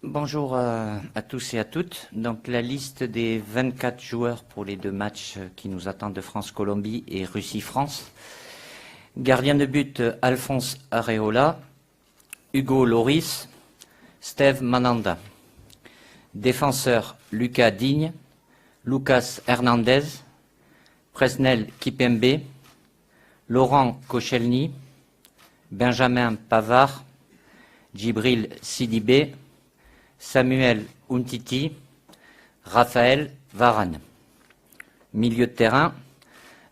Bonjour à tous et à toutes. Donc la liste des 24 joueurs pour les 2 matchs qui nous attendent de France-Colombie et Russie-France. Gardien de but Alphonse Areola, Hugo Loris, Steve Mananda. Défenseur Lucas Digne, Lucas Hernandez, Presnel Kipembe, Laurent Koscielny, Benjamin Pavard, Djibril Sidibé, Samuel Umtiti, Raphaël Varane. Milieu de terrain,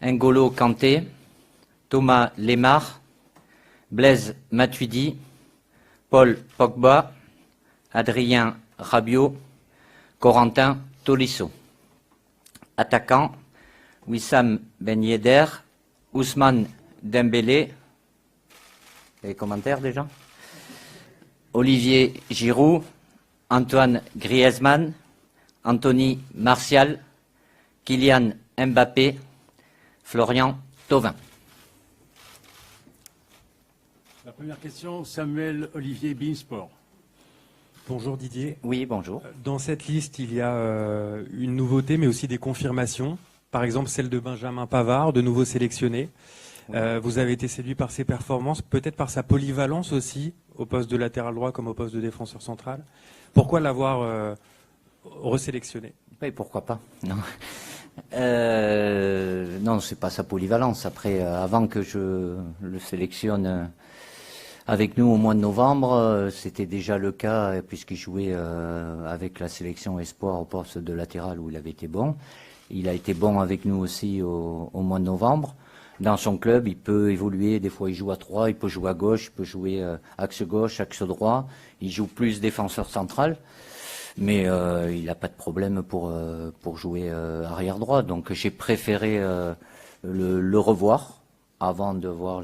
N'Golo Kanté, Thomas Lemar, Blaise Matuidi, Paul Pogba, Adrien Rabiot, Corentin Tolisso. Attaquant, Wissam Ben Yedder, Ousmane Dembélé. Les commentaires déjà? Olivier Giroud, Antoine Griezmann, Anthony Martial, Kylian Mbappé, Florian Thauvin. La première question, Samuel Olivier Beansport. Bonjour Didier. Oui, bonjour. Dans cette liste, il y a une nouveauté, mais aussi des confirmations. Par exemple, celle de Benjamin Pavard, de nouveau sélectionné. Oui. Vous avez été séduit par ses performances, peut-être par sa polyvalence aussi, au poste de latéral droit comme au poste de défenseur central. Pourquoi l'avoir resélectionné? Oui, pourquoi pas. Non. Non, c'est pas sa polyvalence. Après, avant que je le sélectionne avec nous au mois de novembre, c'était déjà le cas puisqu'il jouait avec la sélection espoir au poste de latéral où il avait été bon. Il a été bon avec nous aussi au mois de novembre. Dans son club, il peut évoluer. Des fois, il joue à 3, il peut jouer à gauche, il peut jouer axe gauche, axe droit. Il joue plus défenseur central. Mais il n'a pas de problème pour jouer arrière droit. Donc j'ai préféré le revoir avant de voir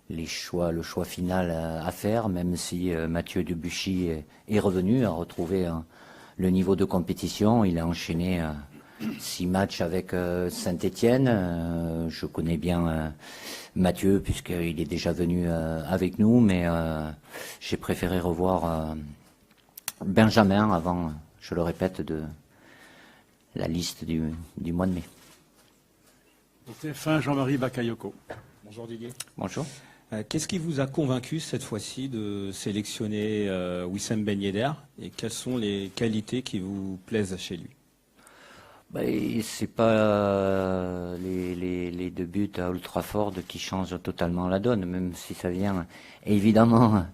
le choix final à faire, même si Mathieu Debuchy est revenu, a retrouvé le niveau de compétition. Il a enchaîné 6 matchs avec Saint-Étienne. Je connais bien Mathieu puisqu'il est déjà venu avec nous, mais j'ai préféré revoir Benjamin avant, je le répète, de la liste du mois de mai. TF1, Jean-Marie Bakayoko. Bonjour Didier. Bonjour. Qu'est-ce qui vous a convaincu cette fois-ci de sélectionner Wissam Ben Yedder et quelles sont les qualités qui vous plaisent chez lui? C'est pas les 2 buts à Old Trafford qui changent totalement la donne, même si ça vient évidemment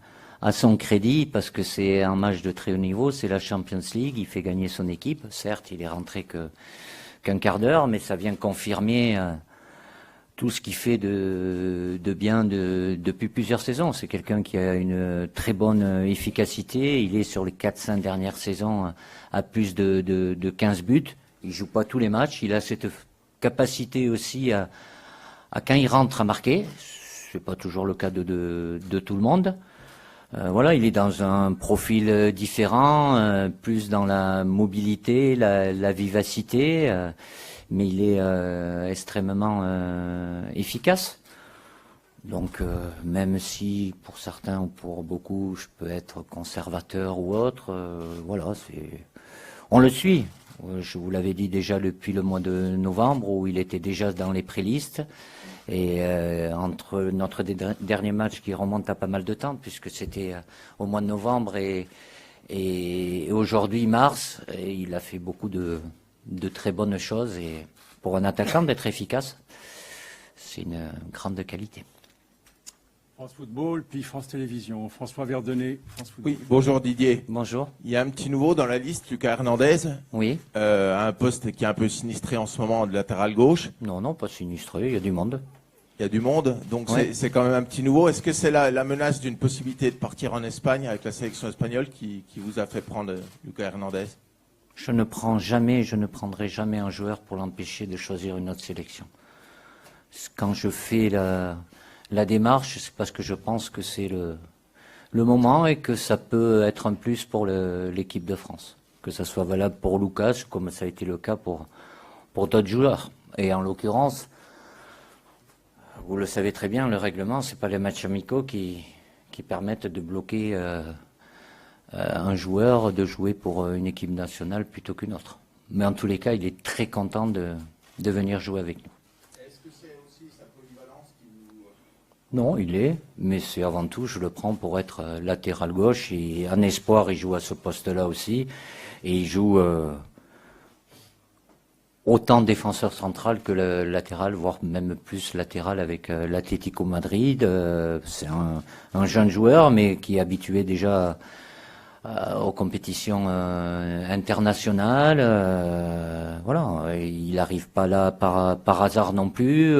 à son crédit, parce que c'est un match de très haut niveau, c'est la Champions League, il fait gagner son équipe. Certes, il est rentré qu'un quart d'heure, mais ça vient confirmer tout ce qu'il fait de bien depuis plusieurs saisons. C'est quelqu'un qui a une très bonne efficacité. Il est sur les 4-5 dernières saisons à plus de 15 buts. Il joue pas tous les matchs. Il a cette capacité aussi à quand il rentre à marquer. C'est pas toujours le cas de tout le monde. Voilà, il est dans un profil différent, plus dans la mobilité, la vivacité, mais il est extrêmement efficace. Donc, même si pour certains ou pour beaucoup, je peux être conservateur ou autre, voilà, on le suit. Je vous l'avais dit déjà depuis le mois de novembre où il était déjà dans les prélistes. Et entre notre dernier match qui remonte à pas mal de temps, puisque c'était au mois de novembre et aujourd'hui mars, et il a fait beaucoup de très bonnes choses. Et pour un attaquant d'être efficace, c'est une grande qualité. France Football, puis France Télévisions. François Verdonnet, France Football. Oui, bonjour Didier. Bonjour. Il y a un petit nouveau dans la liste, Lucas Hernandez. Oui. Un poste qui est un peu sinistré en ce moment de latéral gauche. Non, pas sinistré, il y a du monde. Il y a du monde, donc ouais. C'est quand même un petit nouveau. Est-ce que c'est la menace d'une possibilité de partir en Espagne avec la sélection espagnole qui vous a fait prendre Lucas Hernandez? Je ne prendrai jamais un joueur pour l'empêcher de choisir une autre sélection. Quand je fais la démarche, c'est parce que je pense que c'est le moment et que ça peut être un plus pour l'équipe de France. Que ça soit valable pour Lucas, comme ça a été le cas pour d'autres joueurs. Et en l'occurrence, vous le savez très bien, le règlement, c'est pas les matchs amicaux qui permettent de bloquer un joueur de jouer pour une équipe nationale plutôt qu'une autre. Mais en tous les cas, il est très content de venir jouer avec nous. Est-ce que c'est aussi sa polyvalence qui vous... Non, il est, mais c'est avant tout, je le prends pour être latéral gauche. Et en espoir, il joue à ce poste-là aussi. Et il joue autant défenseur central que le latéral, voire même plus latéral avec l'Atlético Madrid. C'est un jeune joueur, mais qui est habitué déjà aux compétitions internationales. Voilà, il n'arrive pas là par hasard non plus.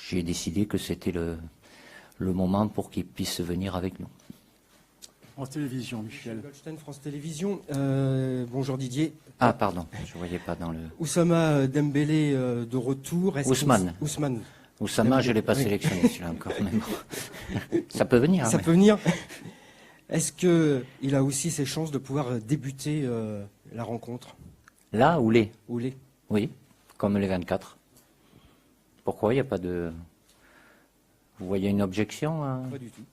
J'ai décidé que c'était le moment pour qu'il puisse venir avec nous. France Télévisions, Michel. Goldstein, France Télévisions. Bonjour Didier. Ah, pardon, je ne voyais pas dans le... Oussama Dembélé de retour. Ousmane. Oussama, je ne l'ai pas sélectionné, celui-là encore. Mais bon. Ça peut venir. Ça mais... peut venir. Est-ce qu'il a aussi ses chances de pouvoir débuter la rencontre? Là ou les? Ou les? Oui, comme les 24. Pourquoi il n'y a pas de... Vous voyez une objection Pas du tout.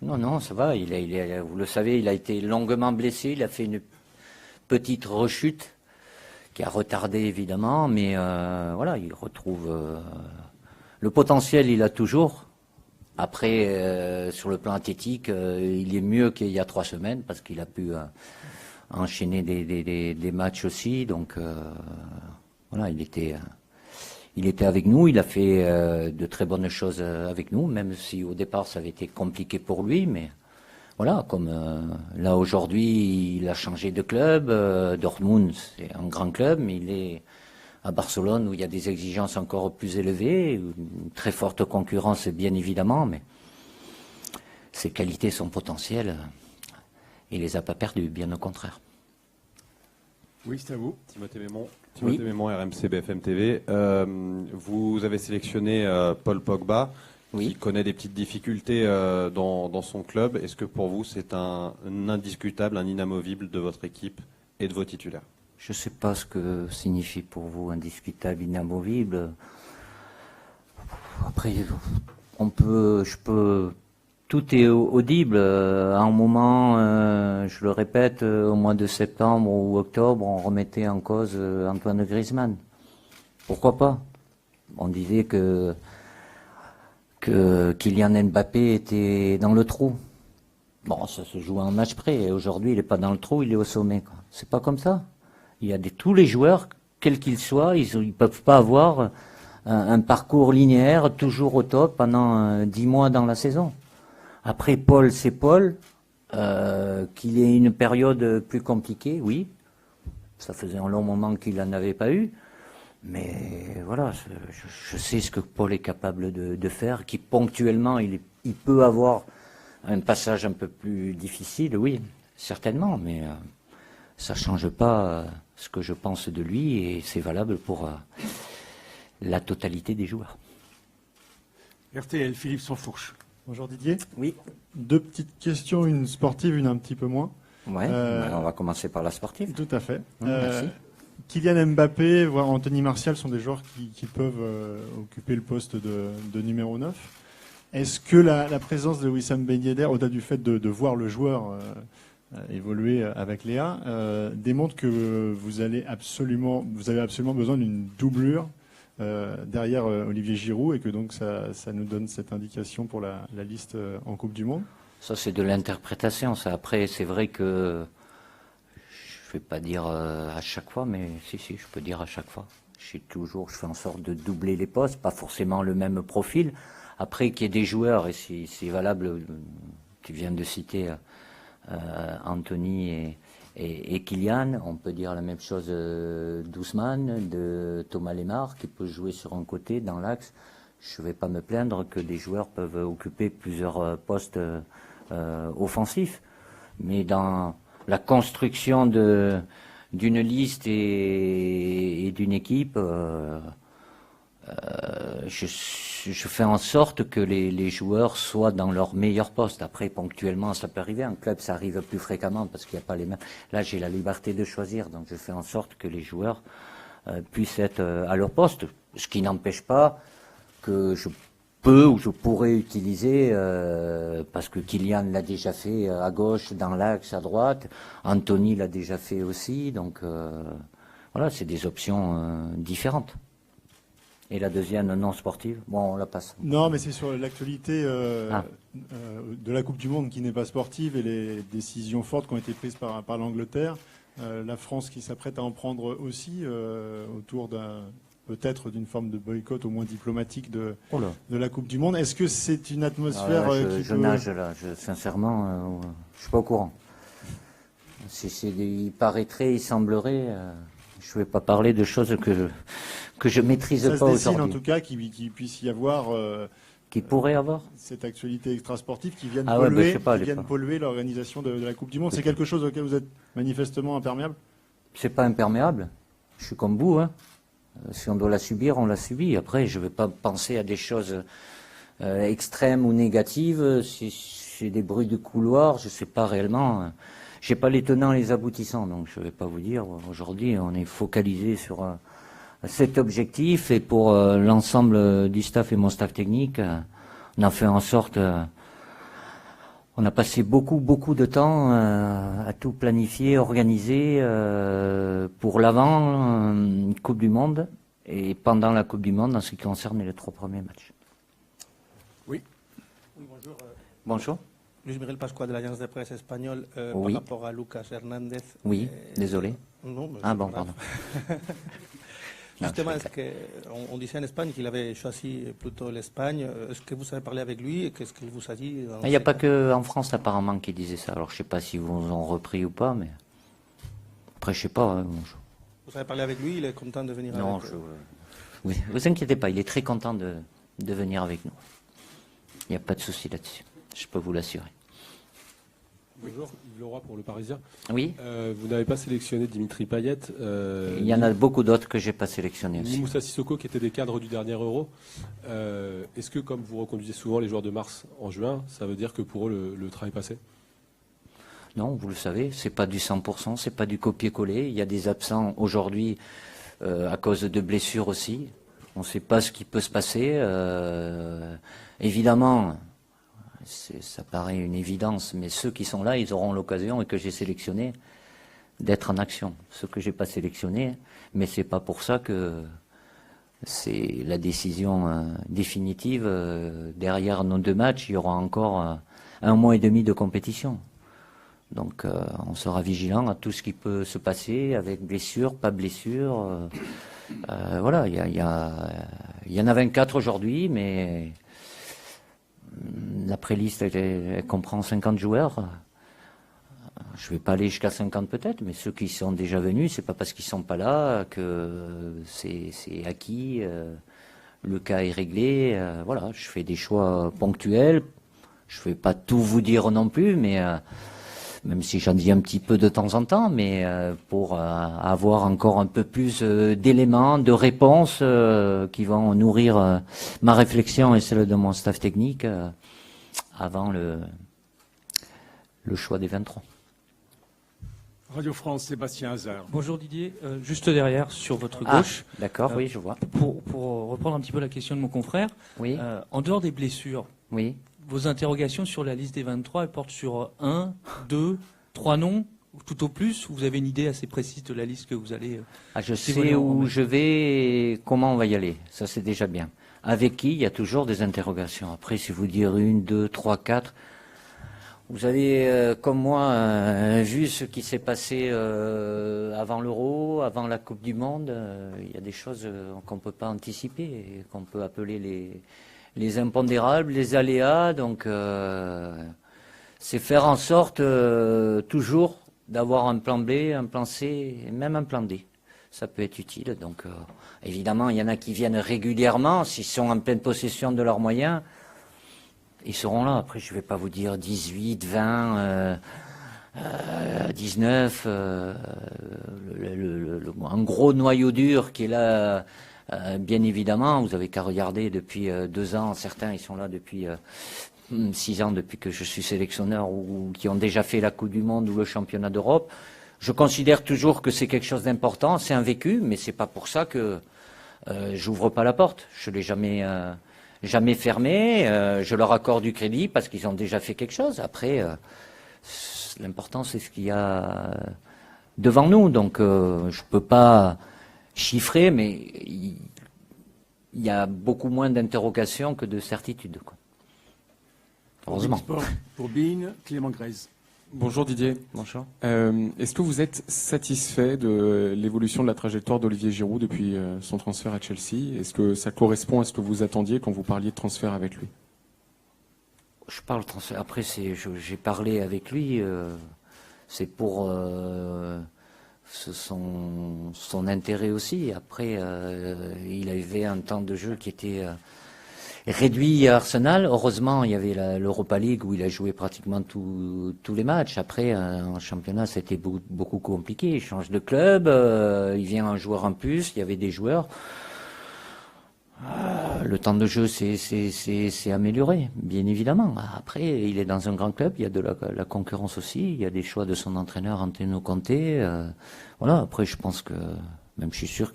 Non, ça va. Vous le savez, il a été longuement blessé. Il a fait une petite rechute qui a retardé évidemment, mais voilà, il retrouve le potentiel. Il a toujours. Après, sur le plan athlétique, il est mieux qu'il y a 3 semaines parce qu'il a pu enchaîner des matchs aussi. Donc voilà, il était avec nous, il a fait de très bonnes choses avec nous, même si au départ ça avait été compliqué pour lui, mais voilà, comme là aujourd'hui il a changé de club, Dortmund c'est un grand club, mais il est à Barcelone où il y a des exigences encore plus élevées, une très forte concurrence bien évidemment, mais ses qualités, son potentiel, il les a pas perdues, bien au contraire. Oui, c'est à vous. Timothée Mémon, Oui. RMC BFM TV. Vous avez sélectionné Paul Pogba, Oui. qui connaît des petites difficultés dans son club. Est-ce que pour vous, c'est un indiscutable, un inamovible de votre équipe et de vos titulaires? Je ne sais pas ce que signifie pour vous indiscutable, inamovible. Après, tout est audible. À un moment, je le répète, au mois de septembre ou octobre, on remettait en cause Antoine Griezmann. Pourquoi pas? On disait que Kylian Mbappé était dans le trou. Bon, ça se joue à un match près. Et aujourd'hui, il n'est pas dans le trou, il est au sommet, quoi. C'est pas comme ça. Il y a tous les joueurs, quels qu'ils soient, ils peuvent pas avoir un parcours linéaire toujours au top pendant 10 mois dans la saison. Après, Paul, c'est Paul. Qu'il ait une période plus compliquée, oui. Ça faisait un long moment qu'il n'en avait pas eu. Mais voilà, je sais ce que Paul est capable de faire, qui ponctuellement, il peut avoir un passage un peu plus difficile, oui, certainement, mais ça ne change pas ce que je pense de lui et c'est valable pour la totalité des joueurs. RTL, Philippe Sansfourche. Bonjour Didier. Oui. 2 petites questions, une sportive, une un petit peu moins. Ouais, on va commencer par la sportive. Tout à fait. Merci. Kylian Mbappé, voire Anthony Martial sont des joueurs qui peuvent occuper le poste de numéro 9. Est-ce que la présence de Wissam Ben Yedder, au-delà du fait de voir le joueur évoluer avec Léa, démontre que vous avez absolument besoin d'une doublure derrière Olivier Giroud et que donc ça nous donne cette indication pour la liste en Coupe du Monde? Ça, c'est de l'interprétation. Ça, après, c'est vrai que je ne vais pas dire à chaque fois, mais si, je peux dire à chaque fois. Je fais en sorte de doubler les postes, pas forcément le même profil. Après, qu'il y ait des joueurs, et c'est valable, tu viens de citer Anthony et Kylian, on peut dire la même chose d'Ousmane, de Thomas Lemar, qui peut jouer sur un côté, dans l'axe. Je ne vais pas me plaindre que des joueurs peuvent occuper plusieurs postes offensifs. Mais dans la construction d'une liste et d'une équipe, je fais en sorte que les joueurs soient dans leur meilleur poste. Après, ponctuellement, ça peut arriver. En club, ça arrive plus fréquemment parce qu'il n'y a pas les mêmes. Là, j'ai la liberté de choisir, donc je fais en sorte que les joueurs puissent être à leur poste, ce qui n'empêche pas que je peux ou je pourrais utiliser, parce que Kylian l'a déjà fait à gauche, dans l'axe, à droite, Anthony l'a déjà fait aussi, donc voilà, c'est des options différentes. Et la deuxième non sportive, bon, on la passe. Non, mais c'est sur l'actualité de la Coupe du Monde qui n'est pas sportive et les décisions fortes qui ont été prises par l'Angleterre. La France qui s'apprête à en prendre aussi autour peut-être d'une forme de boycott au moins diplomatique de la Coupe du Monde. Est-ce que c'est une atmosphère je nage là, sincèrement, je suis pas au courant. Il paraîtrait, il semblerait, je ne vais pas parler de choses que je maîtrise pas aujourd'hui. Ça se dessine en tout cas qu'il puisse y avoir... qui pourrait avoir cette actualité extrasportive qui vienne polluer l'organisation de la Coupe du Monde. C'est quelque chose auquel vous êtes manifestement imperméable? C'est pas imperméable. Je suis comme vous. Hein. Si on doit la subir, on la subit. Après, je ne vais pas penser à des choses extrêmes ou négatives. Si c'est des bruits de couloir, je ne sais pas réellement. Je n'ai pas les tenants et les aboutissants. Donc, je ne vais pas vous dire. Aujourd'hui, on est focalisé sur cet objectif. Et pour l'ensemble du staff et mon staff technique, on a fait en sorte... on a passé beaucoup de temps à tout planifier, organiser pour l'avant Coupe du Monde et pendant la Coupe du Monde en ce qui concerne les 3 premiers matchs. Oui. Bonjour. Bonjour. Luis Miguel Pascual de l'Agence de presse espagnole oui. par rapport à Lucas Hernandez. Oui, désolé. Non, bon, pardon. Justement, on disait en Espagne qu'il avait choisi plutôt l'Espagne. Est-ce que vous avez parlé avec lui et qu'est-ce qu'il vous a dit? Il n'y a pas qu'en France apparemment qui disait ça. Alors je ne sais pas si vous ont repris ou pas, mais après je ne sais pas. Hein. Vous avez parlé avec lui, il est content de venir non, avec vous? Oui, vous inquiétez pas, il est très content de venir avec nous. Il n'y a pas de souci là-dessus, je peux vous l'assurer. Bonjour, Yves Leroy pour Le Parisien. Oui. Vous n'avez pas sélectionné Dimitri Payet. Il y en a beaucoup d'autres que je n'ai pas sélectionnés aussi. Ni Moussa Sissoko qui étaient des cadres du dernier Euro. Est-ce que comme vous reconduisez souvent les joueurs de mars en juin, ça veut dire que pour eux le travail est passé? Non, vous le savez, c'est pas du 100%, c'est pas du copier-coller. Il y a des absents aujourd'hui à cause de blessures aussi. On ne sait pas ce qui peut se passer. Évidemment... ça paraît une évidence, mais ceux qui sont là, ils auront l'occasion, et que j'ai sélectionné, d'être en action. Ceux que j'ai pas sélectionnés, mais c'est pas pour ça que c'est la décision définitive. Derrière nos 2 matchs, il y aura encore 1 mois et demi de compétition. Donc on sera vigilant à tout ce qui peut se passer, avec blessure, pas blessure. Voilà, il y en a 24 aujourd'hui, mais... la préliste, elle comprend 50 joueurs. Je ne vais pas aller jusqu'à 50 peut-être, mais ceux qui sont déjà venus, c'est pas parce qu'ils sont pas là que c'est acquis. Le cas est réglé. Voilà, je fais des choix ponctuels. Je ne vais pas tout vous dire non plus, mais même si j'en dis un petit peu de temps en temps, mais pour avoir encore un peu plus d'éléments, de réponses qui vont nourrir ma réflexion et celle de mon staff technique avant le choix des 23. Radio France, Sébastien Hazard. Bonjour Didier, juste derrière, sur votre gauche. D'accord, oui, je vois. Pour reprendre un petit peu la question de mon confrère, oui. En dehors des blessures, oui. Vos interrogations sur la liste des 23, elles portent sur 1, 2, 3 noms, tout au plus? Vous avez une idée assez précise de la liste que vous allez... je sais où je vais et comment on va y aller. Ça, c'est déjà bien. Avec qui, il y a toujours des interrogations. Après, si vous dire 1, 2, 3, 4... Vous avez, comme moi, vu ce qui s'est passé avant l'Euro, avant la Coupe du Monde. Il y a des choses qu'on ne peut pas anticiper et qu'on peut appeler les impondérables, les aléas. Donc, c'est faire en sorte toujours d'avoir un plan B, un plan C et même un plan D. Ça peut être utile. Donc, évidemment, il y en a qui viennent régulièrement. S'ils sont en pleine possession de leurs moyens, ils seront là. Après, je ne vais pas vous dire 18, 20, 19. Un gros noyau dur qui est là, bien évidemment. Vous avez qu'à regarder depuis 2 ans. Certains, ils sont là depuis 6 ans, depuis que je suis sélectionneur, ou qui ont déjà fait la Coupe du Monde ou le championnat d'Europe. Je considère toujours que c'est quelque chose d'important, c'est un vécu, mais c'est pas pour ça que j'ouvre pas la porte. Je l'ai jamais fermé. Je leur accorde du crédit parce qu'ils ont déjà fait quelque chose. Après, l'important c'est ce qu'il y a devant nous. Donc, je peux pas chiffrer, mais il y a beaucoup moins d'interrogations que de certitudes, quoi. Heureusement. Sport pour Bein, Clément Grèze. Bonjour Didier. Bonjour. Est-ce que vous êtes satisfait de l'évolution de la trajectoire d'Olivier Giroud depuis son transfert à Chelsea? Est-ce que ça correspond à ce que vous attendiez quand vous parliez de transfert avec lui? Je parle transfert. Après, j'ai parlé avec lui. C'est pour son intérêt aussi. Après, il avait un temps de jeu qui était réduit à Arsenal. Heureusement, il y avait l'Europa League où il a joué pratiquement tous les matchs. Après, en championnat, c'était beaucoup compliqué. Il change de club, il vient un joueur en plus, il y avait des joueurs. Le temps de jeu s'est amélioré, bien évidemment. Après, il est dans un grand club, il y a de la concurrence aussi, il y a des choix de son entraîneur Antonio Conte. Voilà. Après, je pense que, même je suis sûr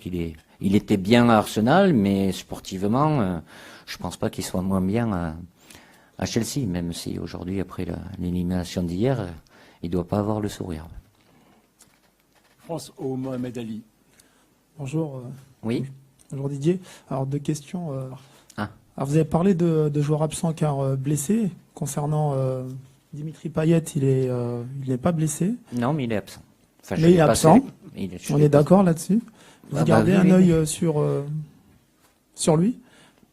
il était bien à Arsenal, mais sportivement, je pense pas qu'il soit moins bien à Chelsea, même si aujourd'hui, après l'élimination d'hier, il doit pas avoir le sourire. France au Mohamed Ali. Bonjour. Oui. Bonjour Didier. Alors, deux questions. Alors, vous avez parlé de joueurs absents car blessés. Concernant Dimitri Payet, il n'est pas blessé. Non, mais il est absent. Enfin, mais il est absent. On est d'accord là-dessus. Vous gardez un œil sur lui.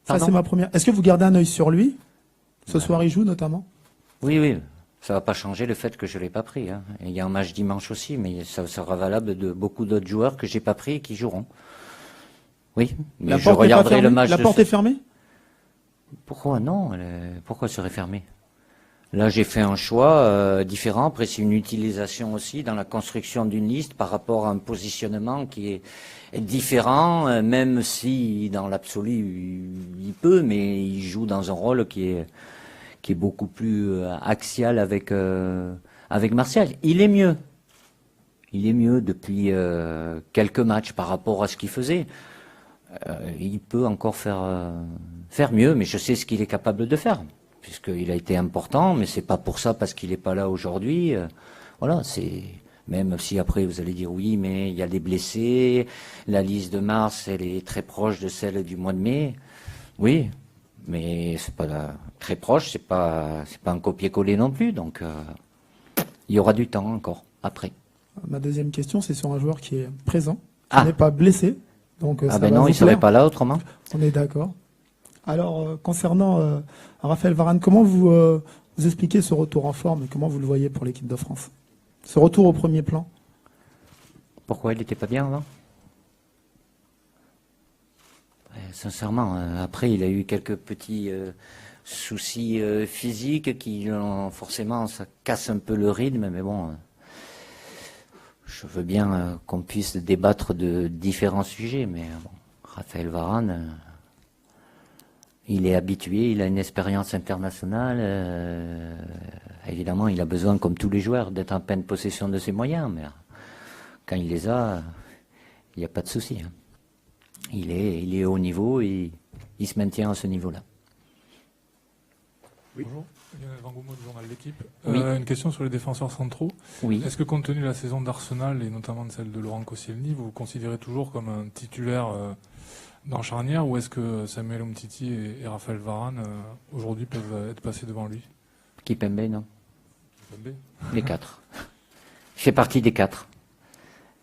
Ça, c'est ma première. Est-ce que vous gardez un œil sur lui? Ce soir, il joue notamment? Oui. Ça va pas changer le fait que je l'ai pas pris, hein. Il y a un match dimanche aussi, mais ça sera valable de beaucoup d'autres joueurs que j'ai pas pris et qui joueront. Oui, mais je regarderai le match. La porte est fermée? Pourquoi non? Pourquoi serait fermée? Là, j'ai fait un choix différent. Après, c'est une utilisation aussi dans la construction d'une liste par rapport à un positionnement qui est différent, même si dans l'absolu, il peut, mais il joue dans un rôle qui est beaucoup plus axial avec Martial. Il est mieux. Il est mieux depuis quelques matchs par rapport à ce qu'il faisait. Il peut encore faire mieux, mais je sais ce qu'il est capable de faire, puisqu'il a été important, mais c'est pas pour ça parce qu'il n'est pas là aujourd'hui. Voilà, c'est même si après vous allez dire oui, mais il y a des blessés, la liste de mars, elle est très proche de celle du mois de mai. Oui, mais c'est pas très proche, c'est pas un copier-coller non plus, donc il y aura du temps encore après. Ma deuxième question, c'est sur un joueur qui est présent, qui n'est pas blessé. Donc, non, il serait pas là autrement. On est d'accord. Alors, concernant Raphaël Varane, comment vous expliquez ce retour en forme et comment vous le voyez pour l'équipe de France? Ce retour au premier plan? Pourquoi il n'était pas bien avant? Sincèrement, après il a eu quelques petits soucis physiques qui forcément ça casse un peu le rythme, mais bon, je veux bien qu'on puisse débattre de différents sujets, mais bon, Raphaël Varane, il est habitué, il a une expérience internationale, évidemment il a besoin, comme tous les joueurs, d'être en pleine possession de ses moyens, mais quand il les a, il n'y a pas de souci, hein. Il est au niveau et il se maintient à ce niveau-là. Oui. Bonjour, Lionel Vangoumo du journal L'Équipe. Oui. Une question sur les défenseurs centraux. Oui. Est-ce que compte tenu de la saison d'Arsenal et notamment de celle de Laurent Koscielny, vous vous considérez toujours comme un titulaire dans charnière, ou est-ce que Samuel Umtiti et Raphaël Varane aujourd'hui peuvent être passés devant lui? Kimpembe, non. Kimpembe. Les quatre. Il fait partie des quatre.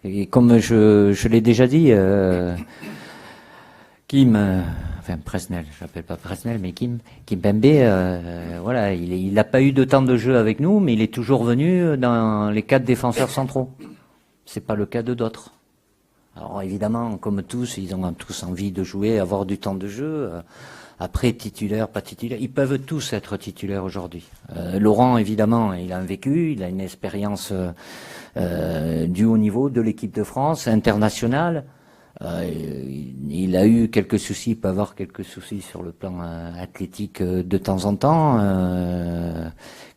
Et comme je l'ai déjà dit, Presnel, je l'appelle pas Presnel, mais Kimpembe, voilà, il n'a pas eu de temps de jeu avec nous, mais il est toujours venu dans les quatre défenseurs centraux. C'est pas le cas de d'autres. Alors évidemment, comme tous, ils ont tous envie de jouer, avoir du temps de jeu. Après, titulaire, pas titulaire, ils peuvent tous être titulaires aujourd'hui. Laurent, évidemment, il a un vécu, il a une expérience du haut niveau de l'équipe de France, internationale. Il a eu quelques soucis, il peut avoir quelques soucis sur le plan athlétique de temps en temps,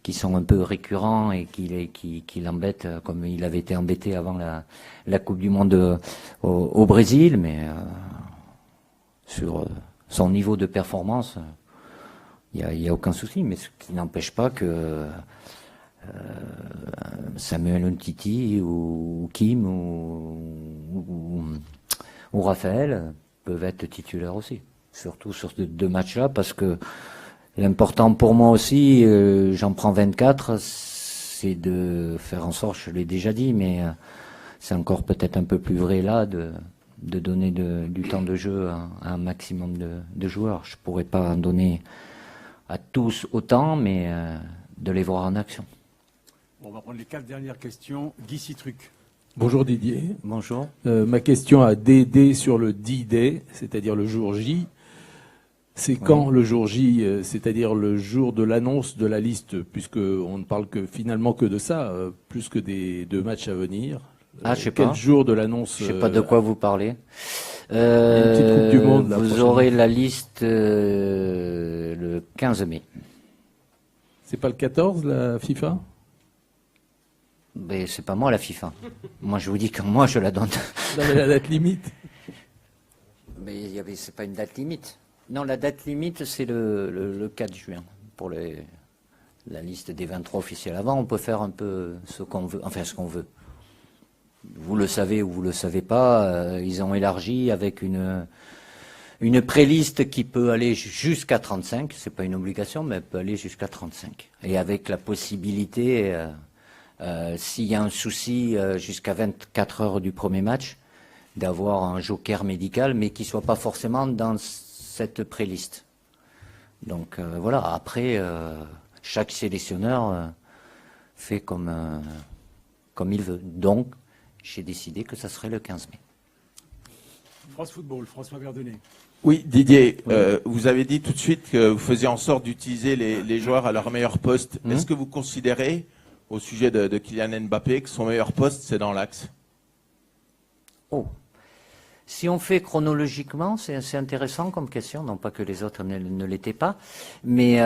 qui sont un peu récurrents et qui l'embêtent, comme il avait été embêté avant la Coupe du Monde au Brésil, mais sur son niveau de performance, il y a aucun souci, mais ce qui n'empêche pas que Samuel Umtiti ou Kim ou Raphaël peuvent être titulaires aussi, surtout sur ces deux matchs-là, parce que l'important pour moi aussi, j'en prends 24, c'est de faire en sorte, je l'ai déjà dit, mais c'est encore peut-être un peu plus vrai là, de donner du temps de jeu à un maximum de joueurs. Je pourrais pas en donner à tous autant, mais de les voir en action. Bon, on va prendre les 4 dernières questions. Guy Citruc. Bonjour Didier. Bonjour. Ma question a DD sur le D-Day, c'est-à-dire le jour J. C'est quand le jour J, c'est-à-dire le jour de l'annonce de la liste, puisque on ne parle finalement que de ça, plus que des 2 matchs à venir. Je sais pas. Quel jour de l'annonce? Je sais pas de quoi vous parlez. Une petite Coupe du Monde. Vous aurez la liste le 15 mai. C'est pas le 14, la FIFA? Mais c'est pas moi la FIFA. Moi je vous dis quand moi je la donne. Non, mais la date limite. Mais c'est pas une date limite. Non, la date limite c'est le 4 juin pour la liste des 23 officiels. Avant on peut faire un peu ce qu'on veut, enfin ce qu'on veut. Vous le savez ou vous le savez pas, ils ont élargi avec une pré-liste qui peut aller jusqu'à 35. C'est pas une obligation, mais elle peut aller jusqu'à 35. Et avec la possibilité, s'il y a un souci jusqu'à 24 heures du premier match, d'avoir un joker médical, mais qui soit pas forcément dans cette pré-liste. Donc voilà. Après, chaque sélectionneur fait comme il veut. Donc j'ai décidé que ça serait le 15 mai. France Football, François Verdonnet. Oui, Didier, vous avez dit tout de suite que vous faisiez en sorte d'utiliser les joueurs à leur meilleur poste. Est-ce que vous considérez, au sujet de Kylian Mbappé, que son meilleur poste, c'est dans l'axe? Si on fait chronologiquement, c'est intéressant comme question, non pas que les autres ne l'étaient pas, mais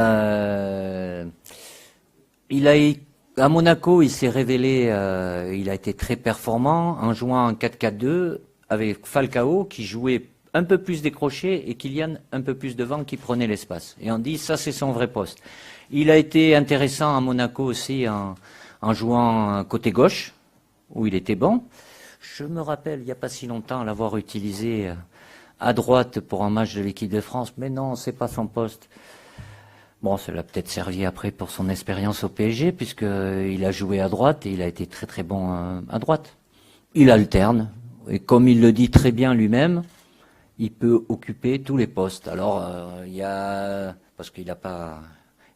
à Monaco, il s'est révélé, il a été très performant en jouant en 4-4-2 avec Falcao qui jouait un peu plus décroché et Kylian un peu plus devant qui prenait l'espace. Et on dit ça c'est son vrai poste. Il a été intéressant à Monaco aussi en jouant côté gauche où il était bon. Je me rappelle il n'y a pas si longtemps l'avoir utilisé à droite pour un match de l'équipe de France, mais non, c'est pas son poste. Bon, ça l'a peut-être servi après pour son expérience au PSG, puisqu'il a joué à droite et il a été très très bon à droite. Il alterne, et comme il le dit très bien lui-même, il peut occuper tous les postes. Alors, parce qu'il n'a pas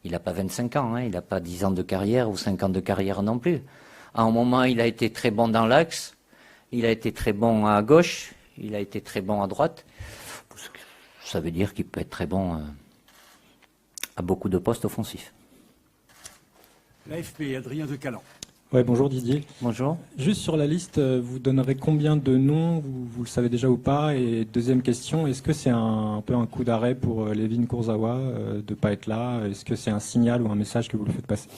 25 ans, il n'a pas 10 ans de carrière ou 5 ans de carrière non plus. À un moment, il a été très bon dans l'axe, il a été très bon à gauche, il a été très bon à droite. Ça veut dire qu'il peut être très bon à beaucoup de postes offensifs. L'AFP, Adrien Decalan. Ouais, bonjour Didier. Bonjour. Juste sur la liste, vous donnerez combien de noms, vous le savez déjà ou pas? Et deuxième question, est-ce que c'est un peu un coup d'arrêt pour Layvin Kurzawa de ne pas être là? Est-ce que c'est un signal ou un message que vous le faites passer?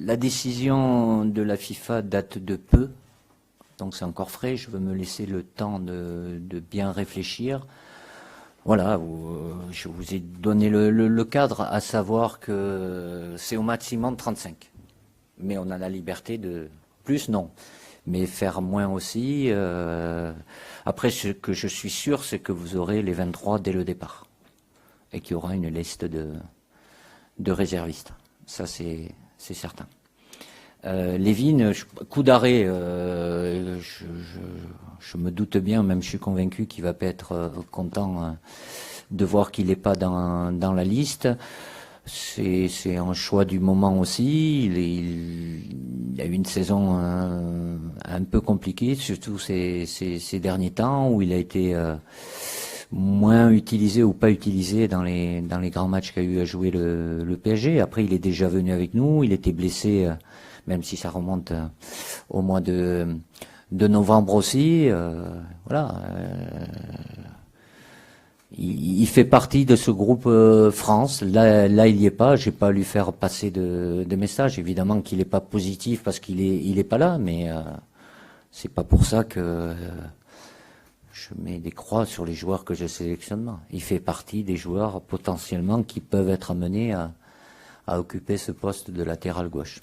La décision de la FIFA date de peu, donc c'est encore frais. Je veux me laisser le temps de bien réfléchir. Voilà, je vous ai donné le cadre, à savoir que c'est au maximum 35. Mais on a la liberté de plus, non. Mais faire moins aussi. Après, ce que je suis sûr, c'est que vous aurez les 23 dès le départ. Et qu'il y aura une liste de réservistes. Ça, c'est certain. Layvin, coup d'arrêt, je me doute bien, même je suis convaincu qu'il va pas être content de voir qu'il n'est pas dans la liste. C'est un choix du moment aussi. Il a eu une saison un peu compliquée, surtout ces derniers temps, où il a été moins utilisé ou pas utilisé dans les grands matchs qu'a eu à jouer le PSG. Après, il est déjà venu avec nous, il était blessé, même si ça remonte au mois de de novembre aussi. Voilà. Il fait partie de ce groupe France. Là, il y est pas. J'ai pas à lui faire passer de message. Évidemment qu'il est pas positif parce qu'il est pas là, mais c'est pas pour ça que je mets des croix sur les joueurs que je sélectionne. Il fait partie des joueurs potentiellement qui peuvent être amenés à occuper ce poste de latéral gauche.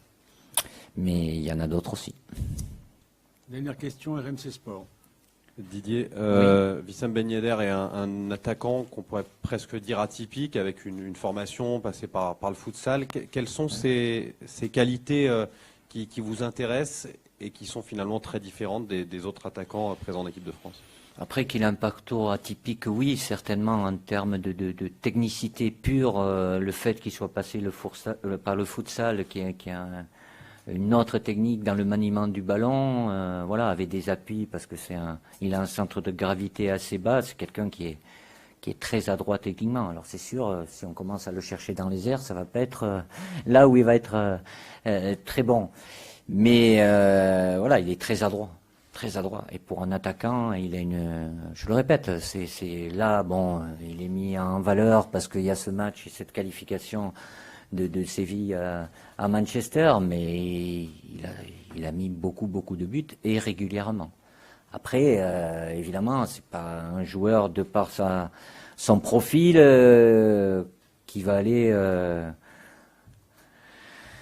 Mais il y en a d'autres aussi. Dernière question, RMC Sport. Didier, Wissam Ben Yedder est un attaquant qu'on pourrait presque dire atypique, avec une formation passée par le futsal. Quelles sont ces qualités qui vous intéressent et qui sont finalement très différentes des autres attaquants présents en équipe de France? Après qu'il a un parcours atypique, oui, certainement en termes de technicité pure, le fait qu'il soit passé par le futsal, qui a une autre technique dans le maniement du ballon, voilà, avec des appuis, parce que il a un centre de gravité assez bas. C'est quelqu'un qui est très adroit techniquement. Alors c'est sûr, si on commence à le chercher dans les airs, ça va pas être là où il va être très bon. Mais voilà, il est très adroit. Très adroit. Et pour un attaquant, il a je le répète, c'est là, bon, il est mis en valeur parce qu'il y a ce match et cette qualification de Séville à Manchester, mais il a mis beaucoup de buts et régulièrement. Après, évidemment, c'est pas un joueur de par son profil qui va aller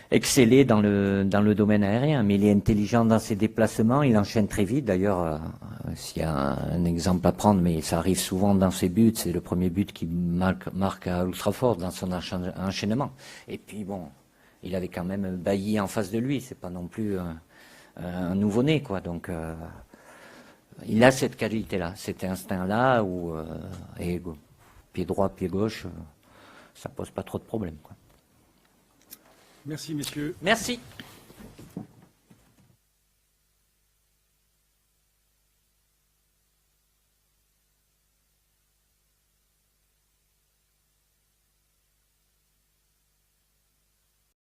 exceller dans le domaine aérien, mais il est intelligent dans ses déplacements, il enchaîne très vite. D'ailleurs, s'il y a un exemple à prendre, mais ça arrive souvent dans ses buts, c'est le premier but qu'il marque à Old Trafford dans son enchaînement. Et puis bon, il avait quand même Bailly en face de lui, c'est pas non plus un nouveau-né, quoi. Donc il a cette qualité-là, cet instinct-là où pied droit, pied gauche, ça pose pas trop de problèmes, quoi. Merci, messieurs. Merci.